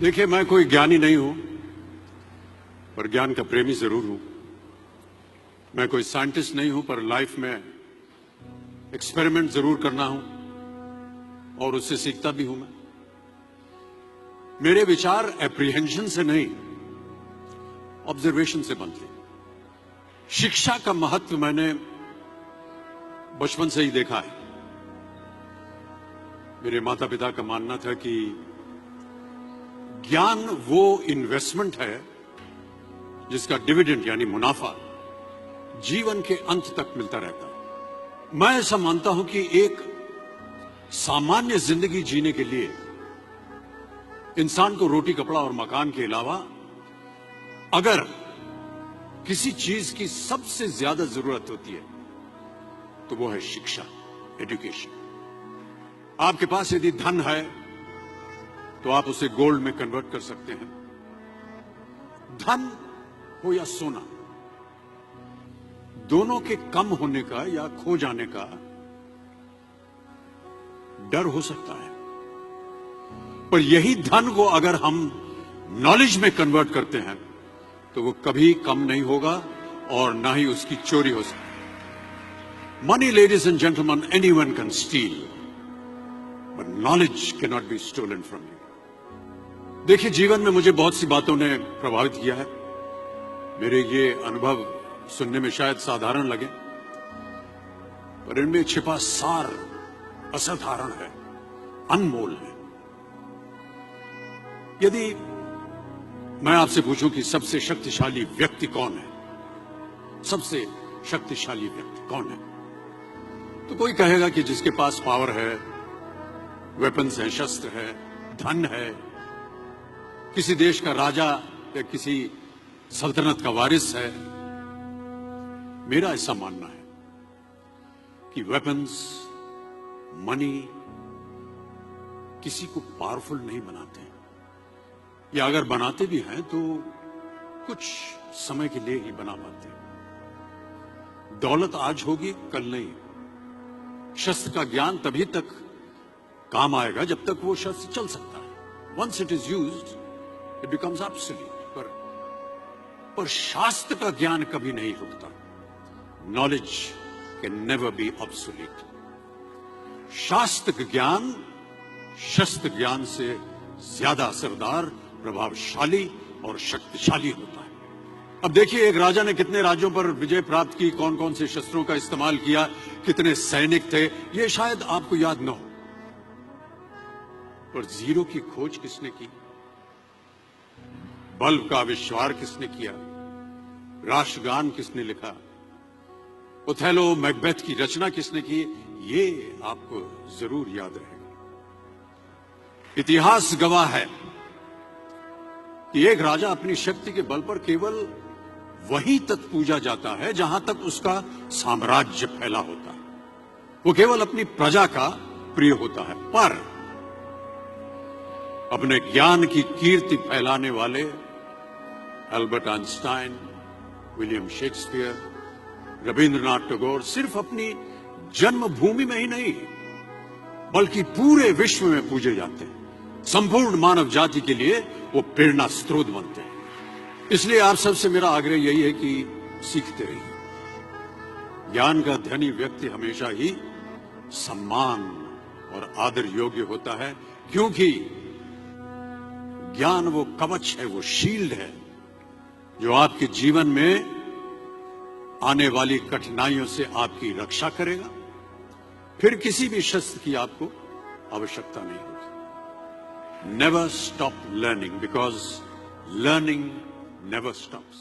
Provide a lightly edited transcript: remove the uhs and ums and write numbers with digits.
देखिए, मैं कोई ज्ञानी नहीं हूं, पर ज्ञान का प्रेमी जरूर हूं। मैं कोई साइंटिस्ट नहीं हूं, पर लाइफ में एक्सपेरिमेंट जरूर करना हूं और उससे सीखता भी हूं। मेरे विचार एप्रीहेंशन से नहीं, ऑब्जर्वेशन से बनते हैं। शिक्षा का महत्व मैंने बचपन से ही देखा है। मेरे माता पिता का मानना था कि ज्ञान वो इन्वेस्टमेंट है जिसका डिविडेंड यानी मुनाफा जीवन के अंत तक मिलता रहता है। मैं ऐसा मानता हूं कि एक सामान्य जिंदगी जीने के लिए इंसान को रोटी, कपड़ा और मकान के अलावा अगर किसी चीज की सबसे ज्यादा जरूरत होती है तो वो है शिक्षा, एजुकेशन। आपके पास यदि धन है तो आप उसे गोल्ड में कन्वर्ट कर सकते हैं। धन हो या सोना, दोनों के कम होने का या खो जाने का डर हो सकता है, पर यही धन को अगर हम नॉलेज में कन्वर्ट करते हैं तो वो कभी कम नहीं होगा और ना ही उसकी चोरी हो सकती। Money, ladies and gentleman, anyone can steal, but knowledge can not be stolen from you. देखिए, जीवन में मुझे बहुत सी बातों ने प्रभावित किया है। मेरे ये अनुभव सुनने में शायद साधारण लगे, पर इनमें छिपा सार असाधारण है, अनमोल है। यदि मैं आपसे पूछूं कि सबसे शक्तिशाली व्यक्ति कौन है, सबसे शक्तिशाली व्यक्ति कौन है, तो कोई कहेगा कि जिसके पास पावर है, वेपन्स है, शस्त्र है, धन है, किसी देश का राजा या किसी सल्तनत का वारिस है। मेरा ऐसा मानना है कि वेपन्स, मनी किसी को पावरफुल नहीं बनाते, या अगर बनाते भी हैं तो कुछ समय के लिए ही बना पाते हैं। दौलत आज होगी, कल नहीं। शस्त्र का ज्ञान तभी तक काम आएगा जब तक वो शस्त्र चल सकता है। Once it is used it becomes absolute. पर शास्त्र का ज्ञान कभी नहीं रुकता। Knowledge can never be obsolete. शास्त्र ज्ञान शस्त्र ज्ञान से ज्यादा असरदार, प्रभावशाली और शक्तिशाली होता है। अब देखिए, एक राजा ने कितने राज्यों पर विजय प्राप्त की, कौन कौन से शस्त्रों का इस्तेमाल किया, कितने सैनिक थे, ये शायद आपको याद न हो, पर जीरो की खोज किसने की, बल्ब का आविष्कार किसने किया, राष्ट्रगान किसने लिखा, ओथेलो, मैकबेथ की रचना किसने की, ये आपको जरूर याद रहेगा। इतिहास गवाह है कि एक राजा अपनी शक्ति के बल पर केवल वहीं तक पूजा जाता है जहां तक उसका साम्राज्य फैला होता है। वो केवल अपनी प्रजा का प्रिय होता है। पर अपने ज्ञान की कीर्ति फैलाने वाले Albert Einstein, William Shakespeare, Rabindranath Tagore सिर्फ अपनी जन्मभूमि में ही नहीं बल्कि पूरे विश्व में पूजे जाते हैं। संपूर्ण मानव जाति के लिए वो प्रेरणा स्रोत बनते हैं। इसलिए आप सबसे मेरा आग्रह यही है कि सीखते रहिए। ज्ञान का धनी व्यक्ति हमेशा ही सम्मान और आदर योग्य होता है, क्योंकि ज्ञान वो कवच है, वो शील्ड है जो आपके जीवन में आने वाली कठिनाइयों से आपकी रक्षा करेगा। फिर किसी भी शस्त्र की आपको आवश्यकता नहीं होगी। Never stop learning, because learning never stops.